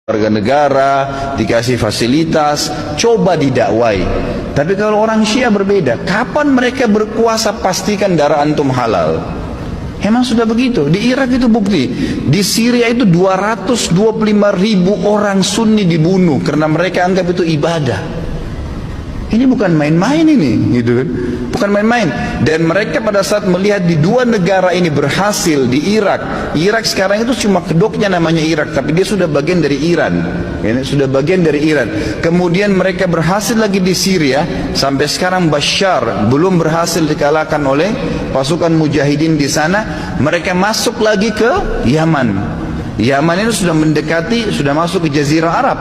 warga negara, dikasih fasilitas, coba didakwai. Tapi kalau orang Syiah berbeda, kapan mereka berkuasa pastikan darah antum halal. Emang sudah begitu. Di Irak itu bukti. Di Syria itu 225.000 orang Sunni dibunuh karena mereka anggap itu ibadah. Ini bukan main-main ini, gitu kan? Bukan main-main. Dan mereka pada saat melihat di dua negara ini berhasil di Irak. Irak sekarang itu cuma kedoknya namanya Irak, tapi dia sudah bagian dari Iran. Ini sudah bagian dari Iran. Kemudian mereka berhasil lagi di Syria. Sampai sekarang Bashar belum berhasil dikalahkan oleh pasukan mujahidin di sana. Mereka masuk lagi ke Yaman. Yaman itu sudah mendekati, sudah masuk ke Jazirah Arab.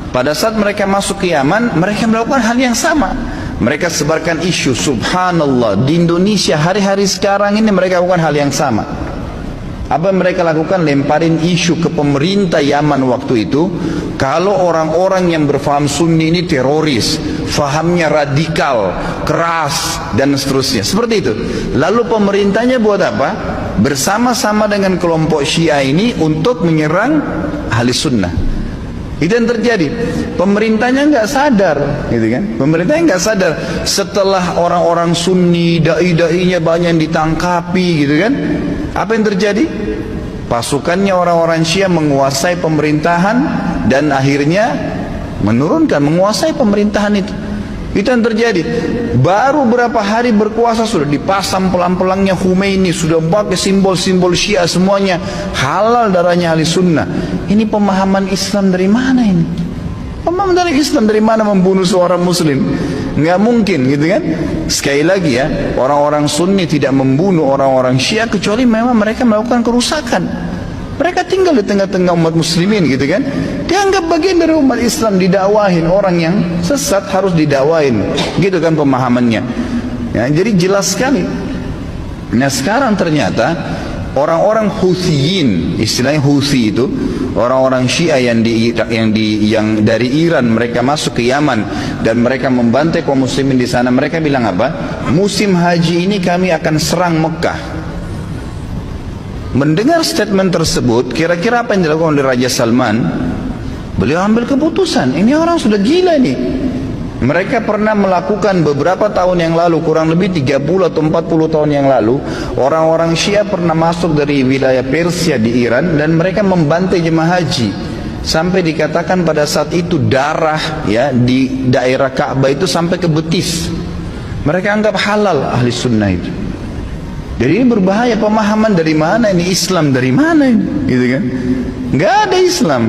Pada saat mereka masuk ke Yaman, mereka melakukan hal yang sama. Mereka sebarkan isu, subhanallah, di Indonesia hari-hari sekarang ini mereka lakukan hal yang sama. Apa yang mereka lakukan? Lemparin isu ke pemerintah Yaman waktu itu, kalau orang-orang yang berfaham Sunni ini teroris, fahamnya radikal, keras, dan seterusnya. Seperti itu. Lalu pemerintahnya buat apa? Bersama-sama dengan kelompok Syiah ini untuk menyerang ahli sunnah. Itu yang terjadi. Pemerintahnya nggak sadar, gitu kan? Pemerintahnya nggak sadar. Setelah orang-orang Sunni, dai-dainya banyak yang ditangkapi, gitu kan? Apa yang terjadi? Pasukannya orang-orang Syiah menguasai pemerintahan dan akhirnya menguasai pemerintahan itu. Itu yang terjadi. Baru berapa hari berkuasa sudah dipasang pelang-pelangnya Khomeini, sudah pakai simbol-simbol Syiah semuanya, halal darahnya ahli sunnah. Ini pemahaman Islam dari mana ini? Pemahaman dari Islam dari mana membunuh seorang muslim? Nggak mungkin, gitu kan? Sekali lagi ya, orang-orang Sunni tidak membunuh orang-orang Syiah kecuali memang mereka melakukan kerusakan. Mereka tinggal di tengah-tengah umat muslimin, gitu kan? Dianggap bagian dari umat Islam, didakwahin. Orang yang sesat harus didakwahin, gitu kan pemahamannya ya, jadi jelas sekali. Nah sekarang ternyata orang-orang Huthiyin, istilahnya Huthi itu orang-orang Syiah yang dari Iran, mereka masuk ke Yaman dan mereka membantai kaum muslimin di sana. Mereka bilang apa? Musim haji ini kami akan serang Mekah. Mendengar statement tersebut, kira-kira apa yang dilakukan oleh Raja Salman? Beliau ambil keputusan, ini orang sudah gila nih. Mereka pernah melakukan beberapa tahun yang lalu, kurang lebih 30 atau 40 tahun yang lalu, orang-orang Syiah pernah masuk dari wilayah Persia di Iran dan mereka membantai jemaah haji. Sampai dikatakan pada saat itu darah ya di daerah Ka'bah itu sampai ke betis. Mereka anggap halal ahli sunnah itu. Jadi ini berbahaya. Pemahaman dari mana ini? Islam dari mana ini? Gitu kan? Nggak ada Islam.